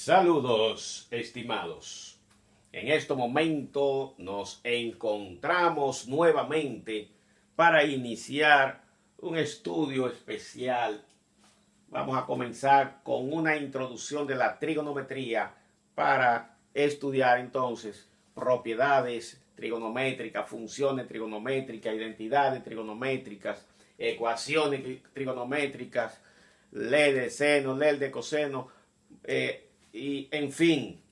Saludos, estimados. En este momento nos encontramos nuevamente para iniciar un estudio especial. Vamos a comenzar con una introducción de la trigonometría para estudiar entonces propiedades trigonométricas, funciones trigonométricas, identidades trigonométricas, ecuaciones trigonométricas, ley de seno, ley de coseno, y en fin,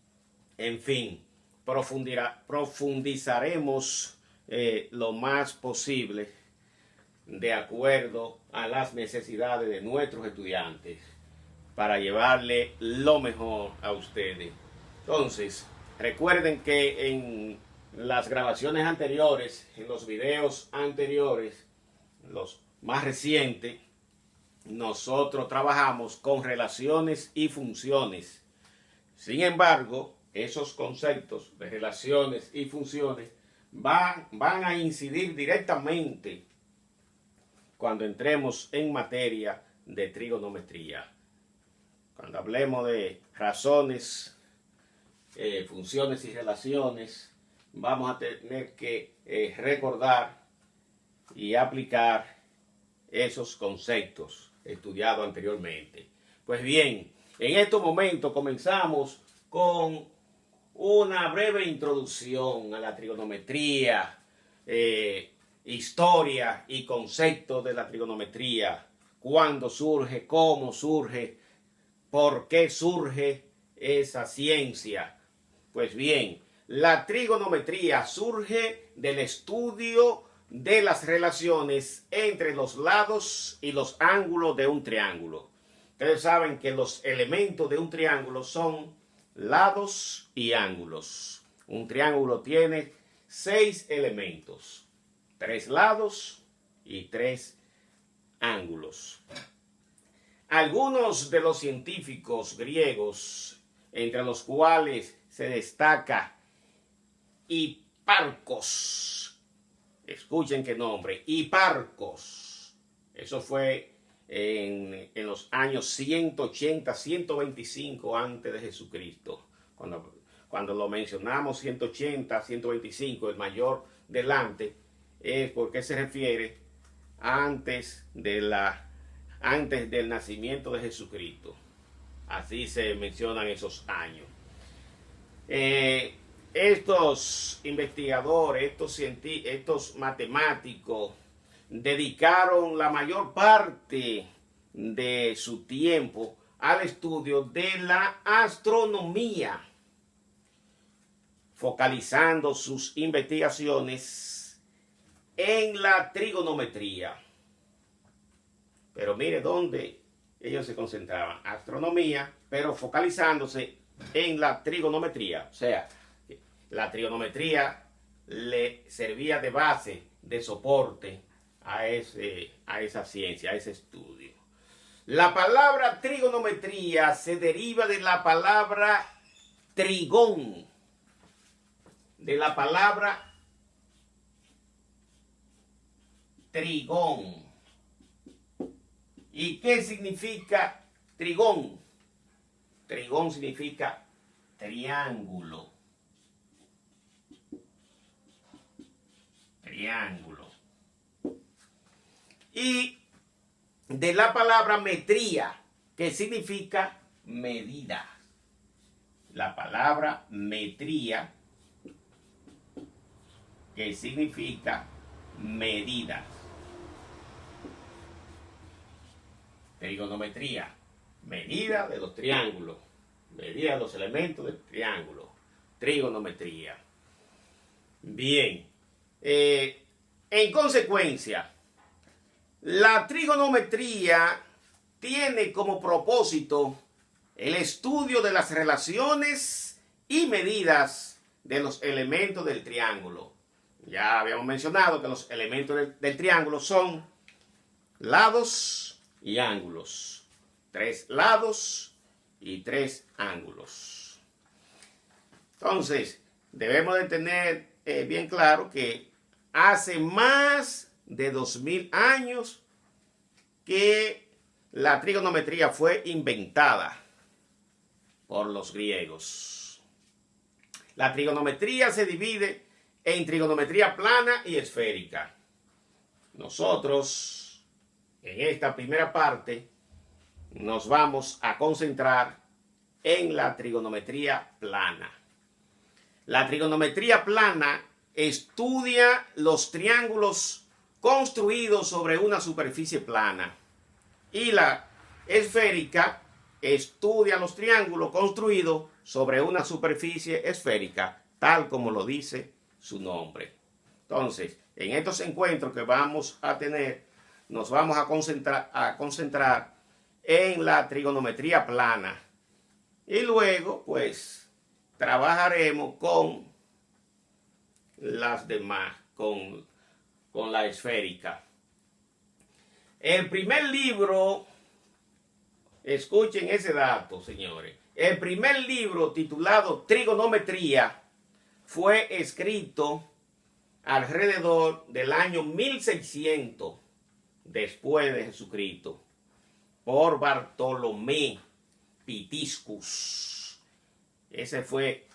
profundizaremos lo más posible de acuerdo a las necesidades de nuestros estudiantes para llevarle lo mejor a ustedes. Entonces, recuerden que en las grabaciones anteriores, en los videos anteriores, los más recientes, nosotros trabajamos con relaciones y funciones. Sin embargo, esos conceptos de relaciones y funciones van a incidir directamente cuando entremos en materia de trigonometría. Cuando hablemos de razones, funciones y relaciones, vamos a tener que recordar y aplicar esos conceptos estudiados anteriormente. Pues bien, en estos momentos comenzamos con una breve introducción a la trigonometría, historia y conceptos de la trigonometría, cuándo surge, cómo surge, por qué surge esa ciencia. Pues bien, la trigonometría surge del estudio de las relaciones entre los lados y los ángulos de un triángulo. Ustedes saben que los elementos de un triángulo son lados y ángulos. Un triángulo tiene 6 elementos, 3 lados y 3 ángulos. Algunos de los científicos griegos, entre los cuales se destaca Hiparcos, escuchen qué nombre, Hiparcos, eso fue en los años 180, 125 antes de Jesucristo. Cuando lo mencionamos 180, 125, el mayor delante, es porque se refiere antes del nacimiento de Jesucristo. Así se mencionan esos años. Estos investigadores, estos matemáticos, dedicaron la mayor parte de su tiempo al estudio de la astronomía, focalizando sus investigaciones en la trigonometría. Pero mire dónde ellos se concentraban: astronomía, pero focalizándose en la trigonometría. O sea, la trigonometría le servía de base, de soporte a esa ciencia, a ese estudio. La palabra trigonometría se deriva de la palabra trigón, de la palabra trigón. ¿Y qué significa trigón? Trigón significa triángulo. Triángulo. Y de la palabra metría, que significa medida. La palabra metría, que significa medida. Trigonometría, medida de los triángulos, medida de los elementos del triángulo. Trigonometría. Bien, en consecuencia, la trigonometría tiene como propósito el estudio de las relaciones y medidas de los elementos del triángulo. Ya habíamos mencionado que los elementos del triángulo son lados y ángulos. 3 lados y 3 ángulos. Entonces, debemos de tener bien claro que hace más de 2000 años que la trigonometría fue inventada. por los griegos. La trigonometría se divide en trigonometría plana y esférica. Nosotros, en esta primera parte, nos vamos a concentrar en la trigonometría plana. La trigonometría plana estudia los triángulos construidos sobre una superficie plana. Y la esférica estudia los triángulos construidos sobre una superficie esférica, tal como lo dice su nombre. Entonces, en estos encuentros que vamos a tener, nos vamos a concentrar en la trigonometría plana. Y luego, pues, trabajaremos con las demás, con la esférica. El primer libro, escuchen ese dato, señores. El primer libro, titulado Trigonometría, fue escrito alrededor del año 1600 después de Jesucristo por Bartolomé Pitiscus. Ese fue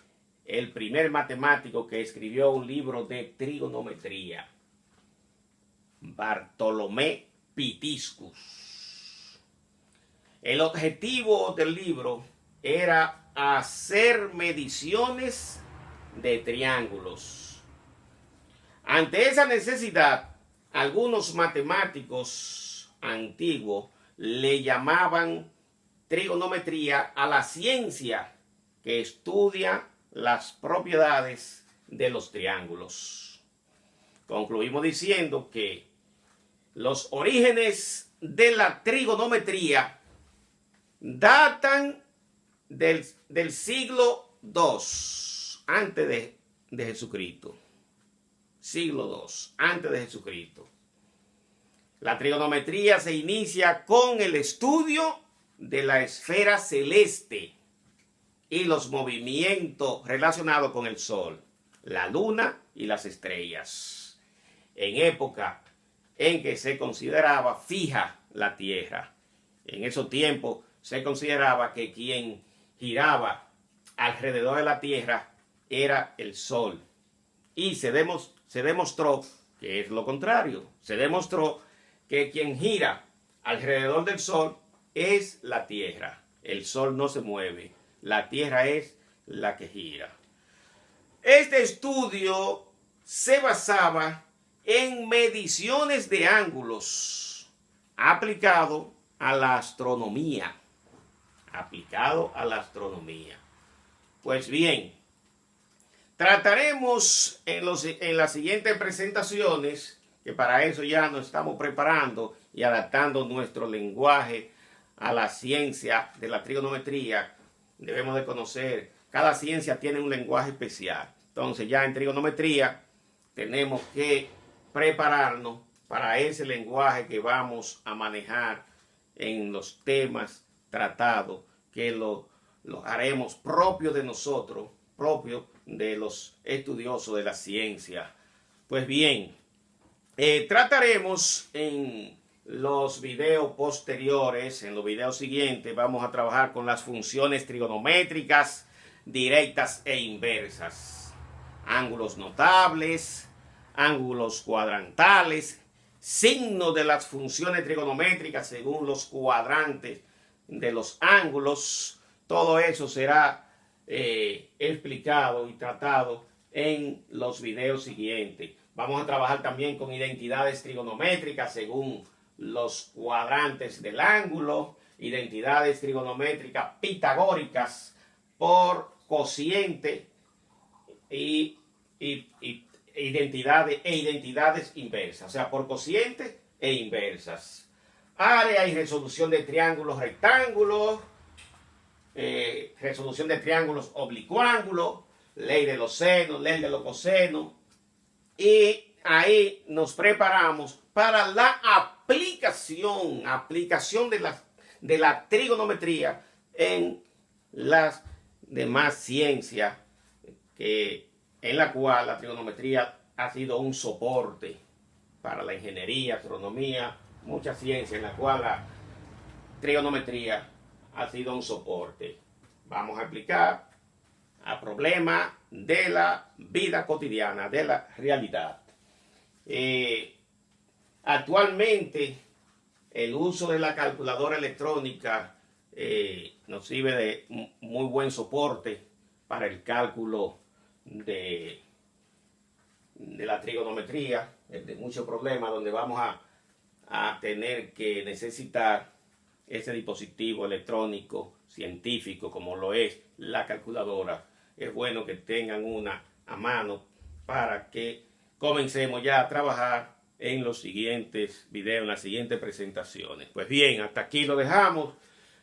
el primer matemático que escribió un libro de trigonometría. Bartolomé Pitiscus. El objetivo del libro era hacer mediciones de triángulos. Ante esa necesidad, algunos matemáticos antiguos le llamaban trigonometría a la ciencia que estudia las propiedades de los triángulos. Concluimos diciendo que los orígenes de la trigonometría datan del siglo II antes de Jesucristo. Siglo II antes de Jesucristo. La trigonometría se inicia con el estudio de la esfera celeste y los movimientos relacionados con el Sol, la Luna y las estrellas, en época en que se consideraba fija la Tierra. En esos tiempos se consideraba que quien giraba alrededor de la Tierra era el Sol. Y se demostró que es lo contrario. Se demostró que quien gira alrededor del Sol es la Tierra. El Sol no se mueve. La Tierra es la que gira. Este estudio se basaba en mediciones de ángulos aplicado a la astronomía. Pues bien, trataremos en las siguientes presentaciones, que para eso ya nos estamos preparando y adaptando nuestro lenguaje a la ciencia de la trigonometría. Debemos de conocer, cada ciencia tiene un lenguaje especial. Entonces ya en trigonometría tenemos que prepararnos para ese lenguaje que vamos a manejar en los temas tratados, que lo haremos propio de nosotros, propio de los estudiosos de la ciencia. Pues bien, trataremos en los videos posteriores, en los videos siguientes, vamos a trabajar con las funciones trigonométricas directas e inversas, ángulos notables, ángulos cuadrantales, signos de las funciones trigonométricas según los cuadrantes de los ángulos. Todo eso será explicado y tratado en los videos siguientes. Vamos a trabajar también con identidades trigonométricas según los cuadrantes del ángulo, identidades trigonométricas pitagóricas por cociente y identidades inversas, o sea, por cociente e inversas. Área y resolución de triángulos rectángulos, resolución de triángulos oblicuángulos, ley de los senos, ley de los cosenos. Y ahí nos preparamos para la aplicación de la trigonometría en las demás ciencias, en la cual la trigonometría ha sido un soporte para la ingeniería, astronomía, muchas ciencias en la cual la trigonometría ha sido un soporte. vamos a explicar a problemas de la vida cotidiana, de la realidad. Actualmente, el uso de la calculadora electrónica nos sirve de muy buen soporte para el cálculo de la trigonometría, de muchos problemas donde vamos a tener que necesitar ese dispositivo electrónico científico como lo es la calculadora. Es bueno que tengan una a mano para que comencemos ya a trabajar en los siguientes videos, en las siguientes presentaciones. Pues bien, hasta aquí lo dejamos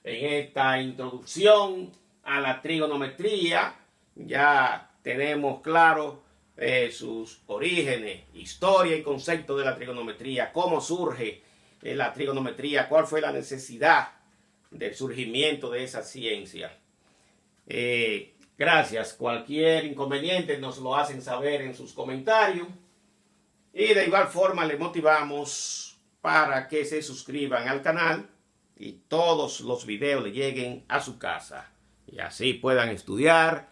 en esta introducción a la trigonometría. Ya tenemos claro sus orígenes, historia y concepto de la trigonometría, cómo surge la trigonometría, cuál fue la necesidad del surgimiento de esa ciencia. Gracias. Cualquier inconveniente nos lo hacen saber en sus comentarios. Y de igual forma les motivamos para que se suscriban al canal y todos los videos le lleguen a su casa. Y así puedan estudiar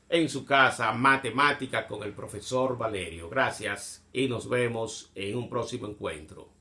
en su casa matemática con el profesor Valerio. Gracias y nos vemos en un próximo encuentro.